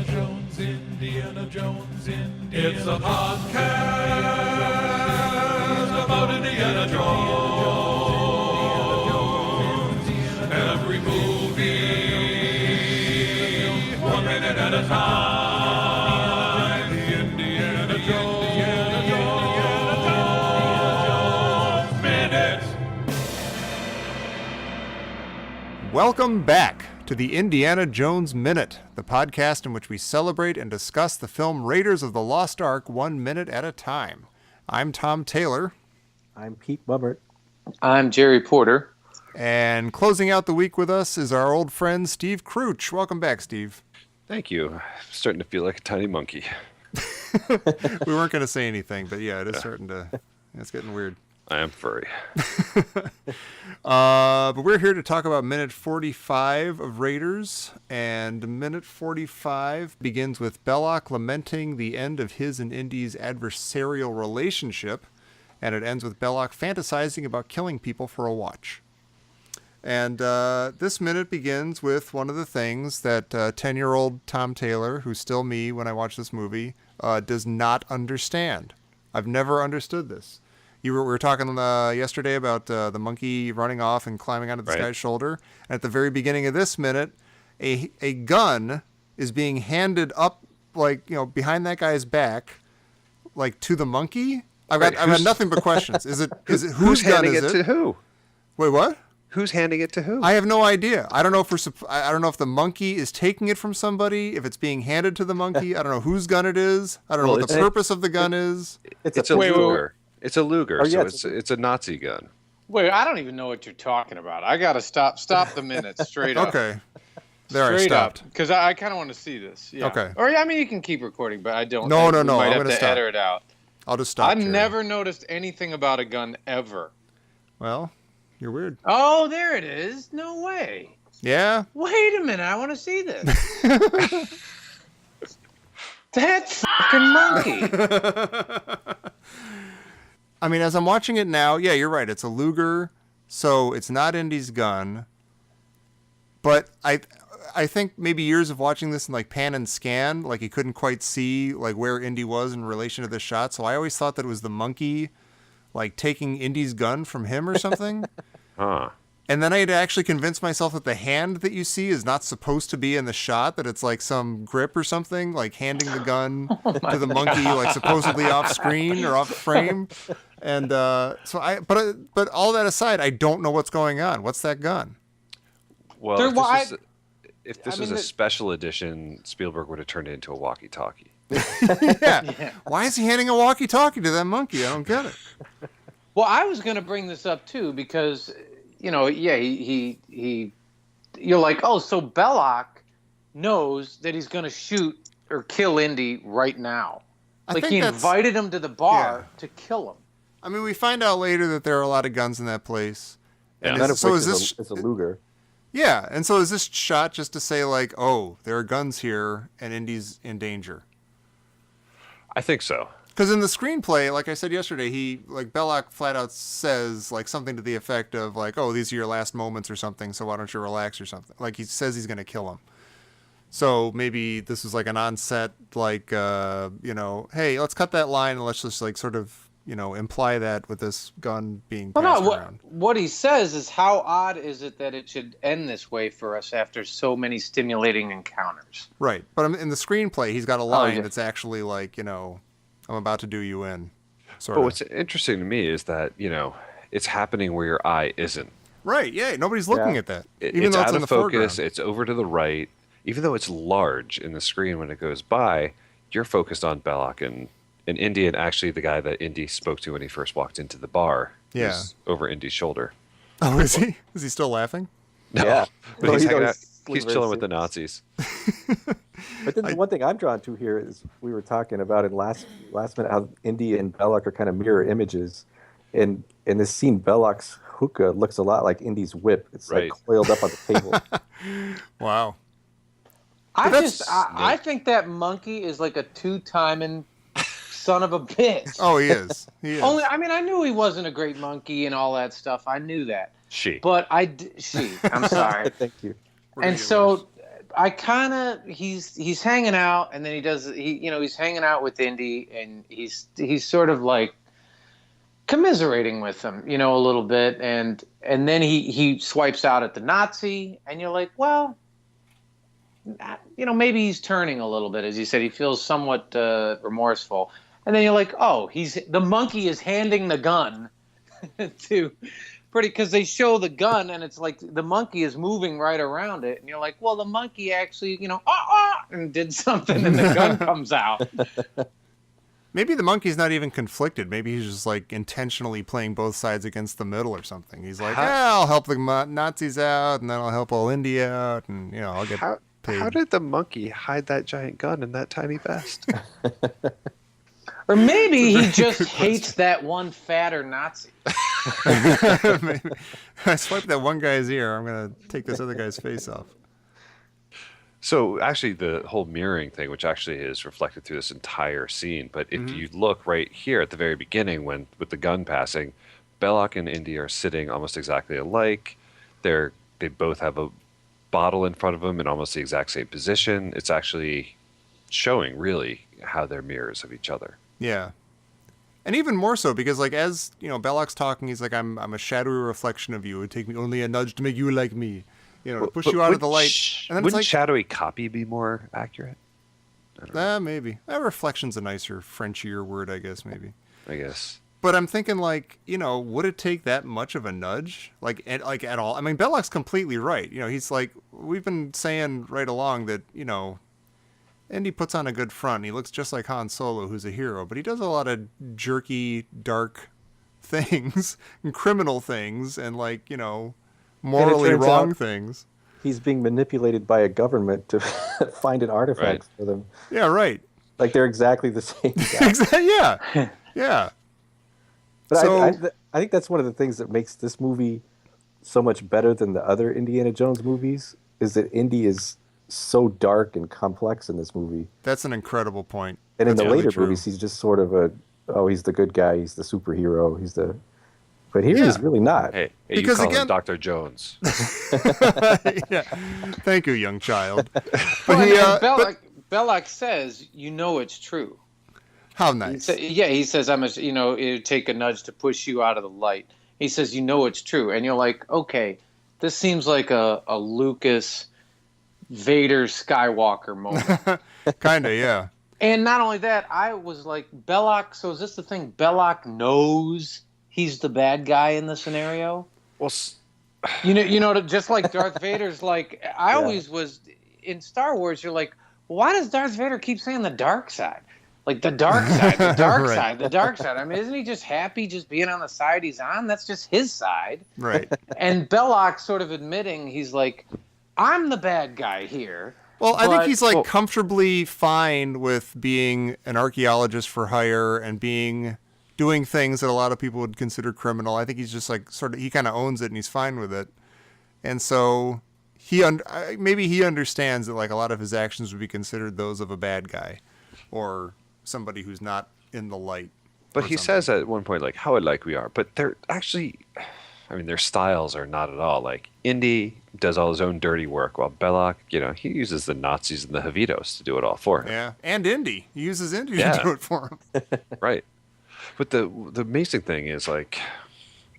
Jones, Indiana Jones, Indiana. It's a podcast about Indiana Jones. Every movie, 1 minute at a time. Indiana Jones, Minute. Welcome back to the Indiana Jones Minute, the podcast in which we celebrate and discuss the film Raiders of the Lost Ark 1 minute at a time. I'm Tom Taylor. I'm Pete Bubbert. I'm Jerry Porter. And closing out the week with us is our old friend Steve Kreuch. Welcome back, Steve. Thank you. I'm starting to feel like a tiny monkey. We weren't going to say anything, but yeah, it is starting to... It's getting weird. I am furry. But we're here to talk about minute 45 of Raiders, and minute 45 begins with Belloc lamenting the end of his and Indy's adversarial relationship, and it ends with Belloc fantasizing about killing people for a watch. And this minute begins with one of the things that 10-year-old Tom Taylor, who's still me when I watch this movie, does not understand. I've never understood this. We were talking yesterday about the monkey running off and climbing onto this guy's shoulder. And at the very beginning of this minute, a gun is being handed up, behind that guy's back, to the monkey. I've got nothing but questions. Is it whose gun is it? Who's handing it to who? Wait, what? Who's handing it to who? I have no idea. I don't know if the monkey is taking it from somebody, if it's being handed to the monkey. I don't know whose gun it is. I don't know what the purpose of the gun is. It's a Luger. It's a Luger, Oh, yeah, so it's a Nazi gun. Wait, I don't even know what you're talking about. I gotta stop the minute straight up. Okay. There, straight I stopped. Because I kind of want to see this. Yeah. Okay. Or I mean, you can keep recording, but I don't. No. We might I'm have gonna to stop. edit it out. I'll just stop. I've Jerry. never noticed anything about a gun ever. Well, you're weird. Oh, there it is. No way. Yeah? Wait a minute. I want to see this. That fucking monkey. I mean, as I'm watching it now, yeah, you're right. It's a Luger, so it's not Indy's gun. But I think maybe years of watching this in pan and scan, he couldn't quite see where Indy was in relation to this shot. So I always thought that it was the monkey, taking Indy's gun from him or something. Huh. And then I had to actually convince myself that the hand that you see is not supposed to be in the shot, that it's some grip or something, handing the gun to the monkey, supposedly off screen or off frame. And but all that aside, I don't know what's going on. What's that gun? Well, if this was a the- special edition, Spielberg would have turned it into a walkie-talkie. Yeah. Why is he handing a walkie-talkie to that monkey? I don't get it. Well, I was going to bring this up too because, he you're like, oh, so Belloc knows that he's going to shoot or kill Indy right now. He invited him to the bar to kill him. I mean, we find out later that there are a lot of guns in that place. Yeah. None of So which is this is a Luger. Yeah, and so is this shot just to say oh, there are guns here and Indy's in danger? I think so. Because in the screenplay, like I said yesterday, he Belloc flat out says something to the effect of oh, these are your last moments or something, so why don't you relax or something. He says he's going to kill him. So maybe this is an on-set hey, let's cut that line and let's just sort of imply that with this gun being passed around. What he says is, how odd is it that it should end this way for us after so many stimulating encounters? Right, but in the screenplay, he's got a line yeah. that's actually I'm about to do you in. Sort But of. what's interesting to me is that, it's happening where your eye isn't. Right, yeah, nobody's looking at that. Even It's though out it's in of the focus. foreground. It's over to the right. Even though it's large in the screen when it goes by, you're focused on Belloc and Indy, and actually the guy that Indy spoke to when he first walked into the bar is over Indy's shoulder. Oh, is he? Is he still laughing? No, Yeah. but No, he's he's hanging out. always He's very chilling with the serious. Nazis. But then the one thing I'm drawn to here is we were talking about in last minute how Indy and Belloc are kind of mirror images. And in this scene, Belloc's hookah looks a lot like Indy's whip. It's coiled up on the table. Wow. I think that monkey is like a two-timing son of a bitch. Oh, he is. He is. I knew he wasn't a great monkey and all that stuff. I knew that. She. But I'm sorry. Thank you. And so I kind of he's hanging out, and then he's hanging out with Indy, and he's sort of like commiserating with him, a little bit, and then he swipes out at the Nazi, and you're like, well, maybe he's turning a little bit, as you said, he feels somewhat remorseful, and then you're like, oh, the monkey is handing the gun to. Because they show the gun and it's like the monkey is moving right around it, and you're like, well, the monkey actually, and did something, and the gun comes out. Maybe the monkey's not even conflicted. Maybe he's just like intentionally playing both sides against the middle or something. He's like, I'll help the Nazis out, and then I'll help all India out, and I'll get paid. How did the monkey hide that giant gun in that tiny vest? Or maybe he just hates that one fatter Nazi. Maybe. I swiped that one guy's ear. I'm going to take this other guy's face off. So actually the whole mirroring thing, which actually is reflected through this entire scene, but if you look right here at the very beginning with the gun passing, Belloc and Indy are sitting almost exactly alike. They both have a bottle in front of them in almost the exact same position. It's actually showing really how they're mirrors of each other. Yeah. And even more so because, like, as, Belloc's talking, he's like, I'm a shadowy reflection of you. It would take me only a nudge to make you like me. To push you out of the light. And then wouldn't shadowy copy be more accurate? Maybe. Reflection's a nicer, Frenchier word, I guess, maybe. I guess. But I'm thinking, like, would it take that much of a nudge? Like at all? I mean, Belloc's completely right. He's like, we've been saying right along that, Indy puts on a good front. He looks just like Han Solo, who's a hero, but he does a lot of jerky, dark things and criminal things and, like, morally wrong things. He's being manipulated by a government to find an artifact for them. Yeah, right. Like they're exactly the same guy. Yeah. Yeah. But So, I think that's one of the things that makes this movie so much better than the other Indiana Jones movies is that Indy is so dark and complex in this movie. That's an incredible point. And in That's the really later true. movies, he's just sort of he's the good guy, he's the superhero, but here he's really not. Hey, Because you call again- him Dr. Jones. Yeah. Thank you, young child. But Belloc says, it's true. How nice. He says, it would take a nudge to push you out of the light. He says, it's true. And you're like, okay, this seems like a Lucas Vader Skywalker moment. Kind of, yeah. And not only that, I was like, Belloc, so is this the thing? Belloc knows he's the bad guy in the scenario? Well, just like Darth Vader's like, I always was, in Star Wars, you're like, why does Darth Vader keep saying the dark side? Like, the dark side, the dark Right. side, the dark side. I mean, isn't he just happy just being on the side he's on? That's just his side. Right. And Belloc sort of admitting, he's like, I'm the bad guy here. Well, I think he's like comfortably fine with being an archaeologist for hire and doing things that a lot of people would consider criminal. I think he's just like he kind of owns it and he's fine with it. And so maybe he understands that like a lot of his actions would be considered those of a bad guy or somebody who's not in the light. But he says at one point, like, how alike we are. But they're actually, their styles are not at all. Like, Indy does all his own dirty work, while Belloc, he uses the Nazis and the Javitos to do it all for him. Yeah, and Indy. He uses Indy to do it for him. Right. But the amazing thing is, like,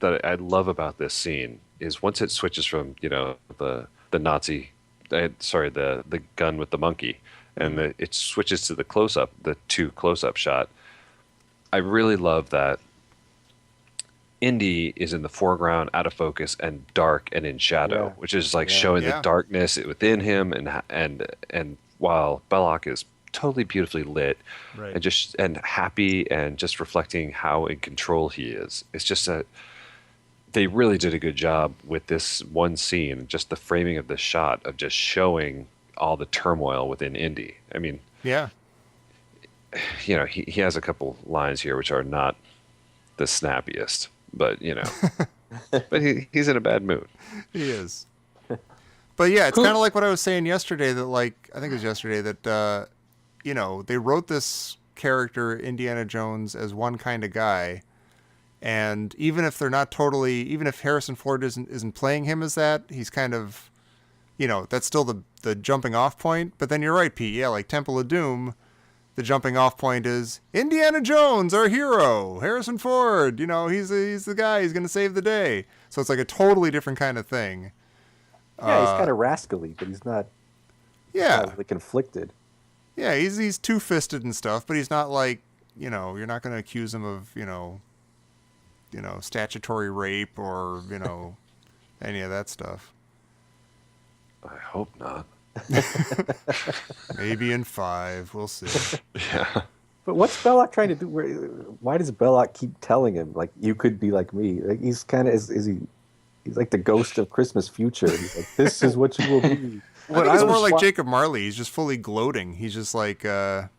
that I love about this scene is once it switches from, the Nazi, the gun with the monkey, and it switches to the two close-up shot. I really love that Indy is in the foreground, out of focus, and dark and in shadow, which is like showing the darkness within him, and while Belloc is totally beautifully lit, and happy, and just reflecting how in control he is. It's just that they really did a good job with this one scene, just the framing of the shot of just showing all the turmoil within Indy. I mean, yeah, he has a couple lines here which are not the snappiest, but but he's in a bad mood. He is. But yeah, it's kind of like what I was saying yesterday that I think it was yesterday that they wrote this character Indiana Jones as one kind of guy, and even if they're not totally, even if Harrison Ford isn't playing him as that, he's kind of that's still the jumping off point. But then you're right, Pete. Yeah, like Temple of Doom, the jumping off point is Indiana Jones, our hero, Harrison Ford. He's the guy. He's going to save the day. So it's like a totally different kind of thing. Yeah, he's kind of rascally, but he's not. Yeah, not really conflicted. Yeah, he's two-fisted and stuff, but he's not like you're not going to accuse him of statutory rape or any of that stuff. I hope not. Maybe in 5, we'll see. Yeah. But what's Belloc trying to do? Why does Belloc keep telling him, like, you could be like me? Like, he's kind of, he's like the ghost of Christmas future. He's like, this is what you will be. I think it's more like Jacob Marley. He's just fully gloating. He's just like, Jacob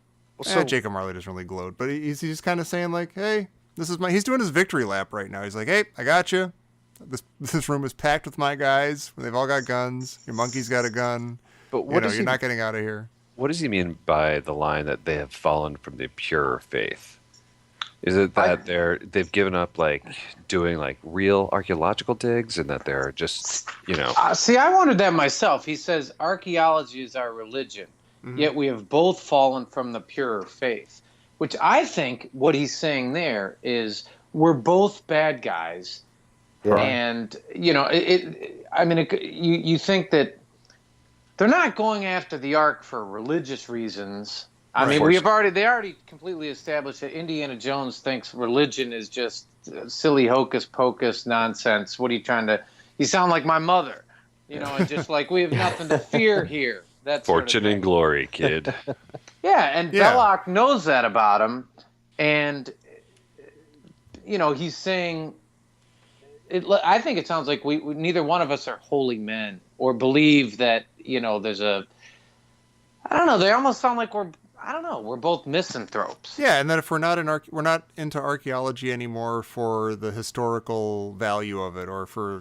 Marley doesn't really gloat, but he's just kind of saying like, hey, he's doing his victory lap right now. He's like, hey, I got you. This room is packed with my guys. They've all got guns. Your monkey's got a gun. But you're not getting out of here. What does he mean by the line that they have fallen from the pure faith? Is it that they've given up like doing like real archaeological digs and that they're just See, I wanted that myself. He says archaeology is our religion, yet we have both fallen from the pure faith. Which I think what he's saying there is we're both bad guys. Yeah. And, you think that they're not going after the Ark for religious reasons. I mean, they already completely established that Indiana Jones thinks religion is just silly hocus pocus nonsense. What are you trying to, you sound like my mother, and just like we have nothing to fear here. That's fortune and glory, kid. Yeah. And Belloc knows that about him. And, he's saying, I think it sounds like we neither one of us are holy men or believe that, there's I don't know. They almost sound like we're both misanthropes. Yeah, and that if we're not into archaeology anymore for the historical value of it or for,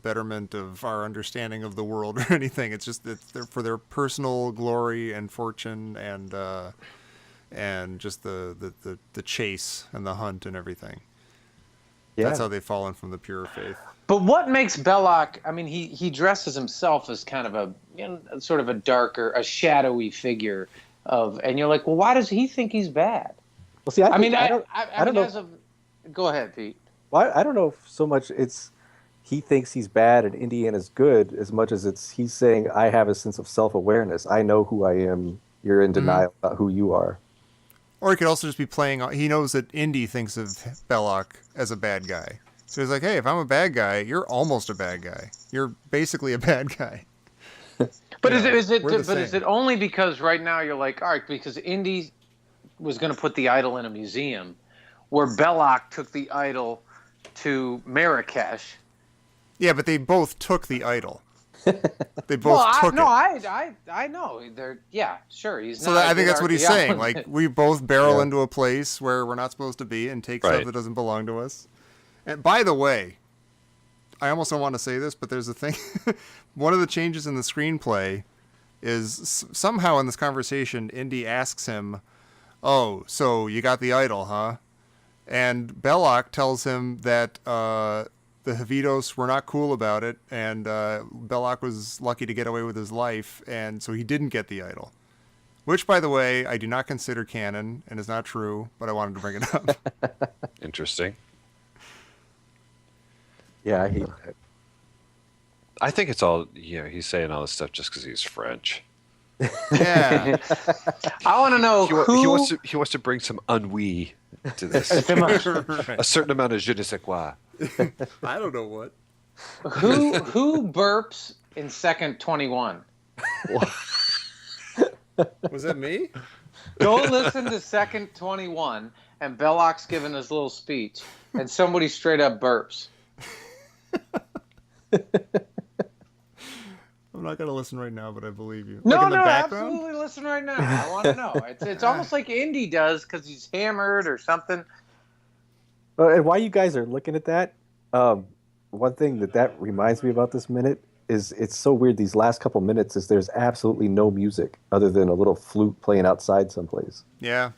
betterment of our understanding of the world or anything. It's just that they're for their personal glory and fortune and just the chase and the hunt and everything. Yeah. That's how they've fallen from the pure faith. But what makes Belloc, I mean, he dresses himself as kind of sort of a darker, a shadowy figure and you're like, well, why does he think he's bad? Well, see, I don't know. Go ahead, Pete. Well, I don't know if so much it's he thinks he's bad and Indiana's good as much as he's saying, I have a sense of self-awareness. I know who I am. You're in denial about who you are. Or he could also just be he knows that Indy thinks of Belloc as a bad guy. So he's like, hey, if I'm a bad guy, you're almost a bad guy. You're basically a bad guy. But is it only because right now you're like, all right, because Indy was going to put the idol in a museum where Belloc took the idol to Marrakesh. Yeah, but they both took the idol. They both took it. I know. Sure. I think that's what he's saying. Like, we both barrel into a place where we're not supposed to be and take stuff that doesn't belong to us. And by the way, I almost don't want to say this, but there's a thing. One of the changes in the screenplay is somehow in this conversation, Indy asks him, oh, so you got the idol, huh? And Belloc tells him that the Havidos were not cool about it, and Belloc was lucky to get away with his life, and so he didn't get the idol. Which, by the way, I do not consider canon and is not true, but I wanted to bring it up. Interesting. Yeah, I hate that. I think it's all, he's saying all this stuff just because he's French. Yeah. I want to know he wants to bring some ennui to this. A certain amount of je ne sais quoi. I don't know what. Who burps in second 21? Was that me? Go listen to second 21, and Belloc's giving his little speech, and somebody straight up burps. I'm not going to listen right now, but I believe you. No, absolutely listen right now. I want to know. It's almost like Indy does because he's hammered or something. And while you guys are looking at that, one thing that reminds me about this minute is it's so weird. These last couple minutes is there's absolutely no music other than a little flute playing outside someplace. Yeah.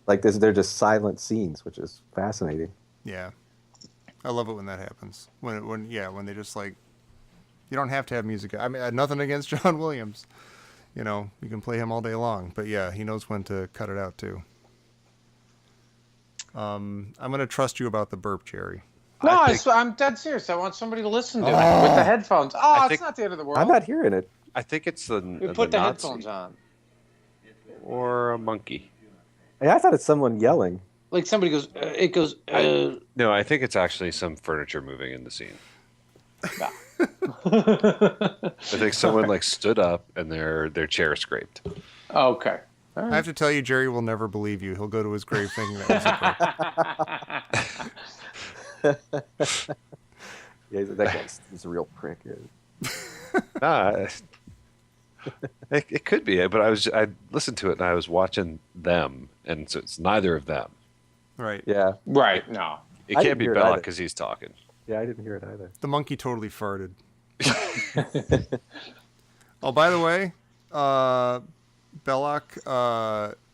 Like they're just silent scenes, which is fascinating. Yeah. I love it when that happens. When they just like, You don't have to have music. I mean, nothing against John Williams. You know, you can play him all day long. But yeah, he knows when to cut it out too. I'm going to trust you about the burp, Jerry. No, I'm dead serious. I want somebody to listen to it with the headphones. It's not the end of the world. I'm not hearing it. I think it's the put the Nazi headphones on. or a monkey. I thought it's someone yelling. Like somebody goes, it goes. No, I think it's actually some furniture moving in the scene. I think someone like stood up and their chair scraped. Okay. Right. I have to tell you, Jerry will never believe you. He'll go to his grave thinking that was a burp. Yeah, that guy's a real prick. It could be, but I listened to it and I was watching them, and so it's neither of them. Right. Yeah. Right. No. It can't be Belloc because he's talking. Yeah, I didn't hear it either. The monkey totally farted. Oh, by the way, Belloc,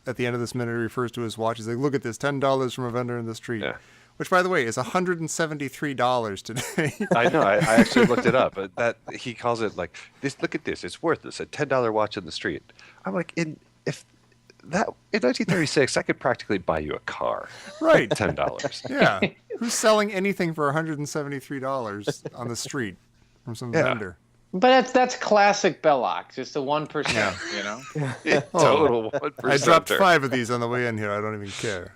at the end of this minute, refers to his watch. He's like, look at this, $10 from a vendor in the street. Yeah. Which, by the way, is $173 today. I know. I actually looked it up. But that he calls it like this. Look at this. It's worthless. A $10 watch in the street. I'm like, in 1936, I could practically buy you a car. Right. $10. Yeah. Who's selling anything for $173 on the street from some vendor? But that's classic Belloc, just the 1%, you know? Total 1%. I dropped 5 of these on the way in here. I don't even care.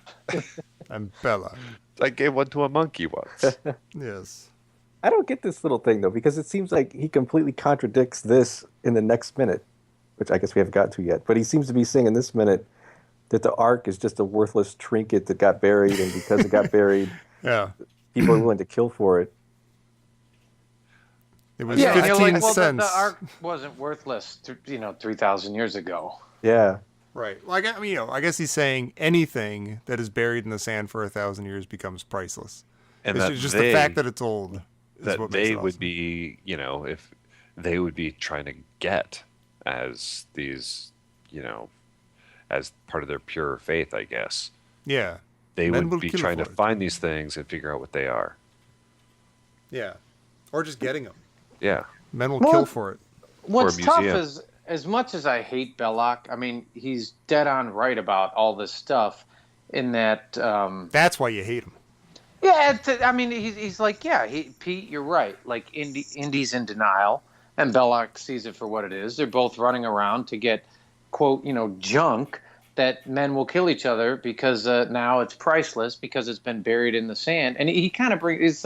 I'm Belloc. I gave one to a monkey once. Yes. I don't get this little thing, though, because it seems like he completely contradicts this in the next minute, which I guess we haven't got to yet. But he seems to be saying in this minute that the Ark is just a worthless trinket that got buried, and because it got buried, people are willing to kill for it. It was 15 cents. The Ark wasn't worthless, 3,000 years ago. Yeah. Right. Well, I guess he's saying anything that is buried in the sand for 1,000 years becomes priceless. And it's just the fact that it's old. That they would be, if they would be trying to get as these, as part of their pure faith, I guess. Yeah. They would be trying to find these things and figure out what they are. Yeah. Or just getting them. Yeah. Men will kill for it. What's tough is, as much as I hate Belloc, I mean, he's dead on right about all this stuff in that... That's why you hate him. Yeah, he's like, Pete, you're right. Like, Indy's in denial, and Belloc sees it for what it is. They're both running around to get, quote, junk that men will kill each other because now it's priceless because it's been buried in the sand. And he kind of brings...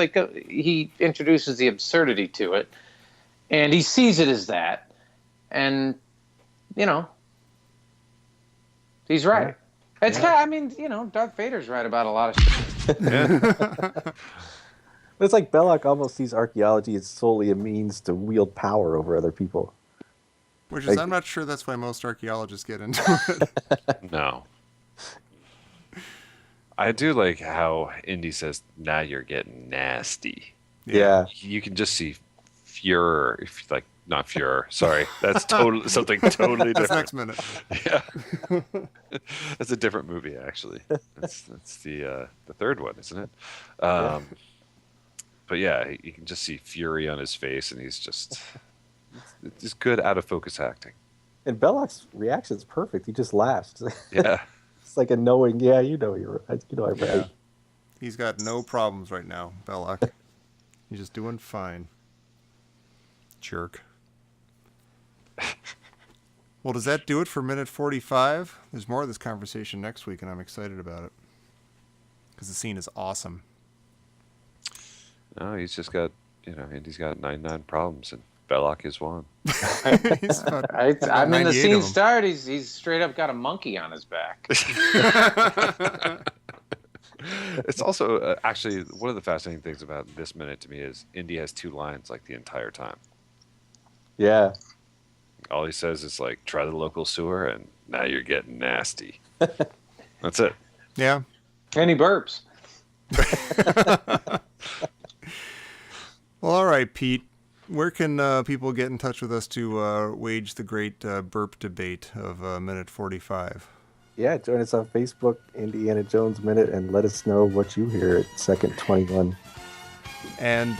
he introduces the absurdity to it, and he sees it as that. And, he's right. It's kind of, Darth Vader's right about a lot of shit. But it's like Belloc almost sees archaeology as solely a means to wield power over other people. Which is, I'm not sure that's why most archaeologists get into it. No. I do like how Indy says, now you're getting nasty. Yeah. You can just see furor, not Fuhrer. Sorry, that's something totally different. That's next minute. Yeah, that's a different movie actually. That's the third one, isn't it? But yeah, you can just see fury on his face, and he's just good out of focus acting. And Belloc's reaction is perfect. He just laughs. Yeah, it's like a knowing. Yeah, you're right. I'm right. He's got no problems right now, Belloc. He's just doing fine. Jerk. Well, does that do it for minute 45? There's more of this conversation next week, and I'm excited about it. Because the scene is awesome. No, he's just got, Indy's got 99 problems, and Belloc is one. The scene started, he's straight up got a monkey on his back. It's also, actually, one of the fascinating things about this minute to me is Indy has 2 lines, the entire time. Yeah. All he says is try the local sewer, and now you're getting nasty. That's it. Yeah. And he burps. Well, all right, Pete. Where can people get in touch with us to wage the great burp debate of minute 45? Yeah, join us on Facebook, Indiana Jones Minute, and let us know what you hear at second 21. And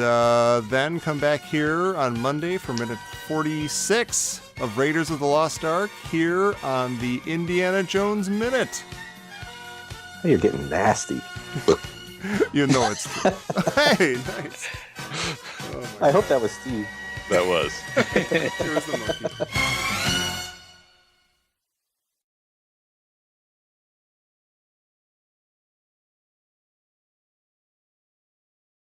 then come back here on Monday for minute 46 of Raiders of the Lost Ark here on the Indiana Jones Minute. Hey, you're getting nasty. You know it's true. Hey, nice. I hope that was Steve. That was. Here's the monkey.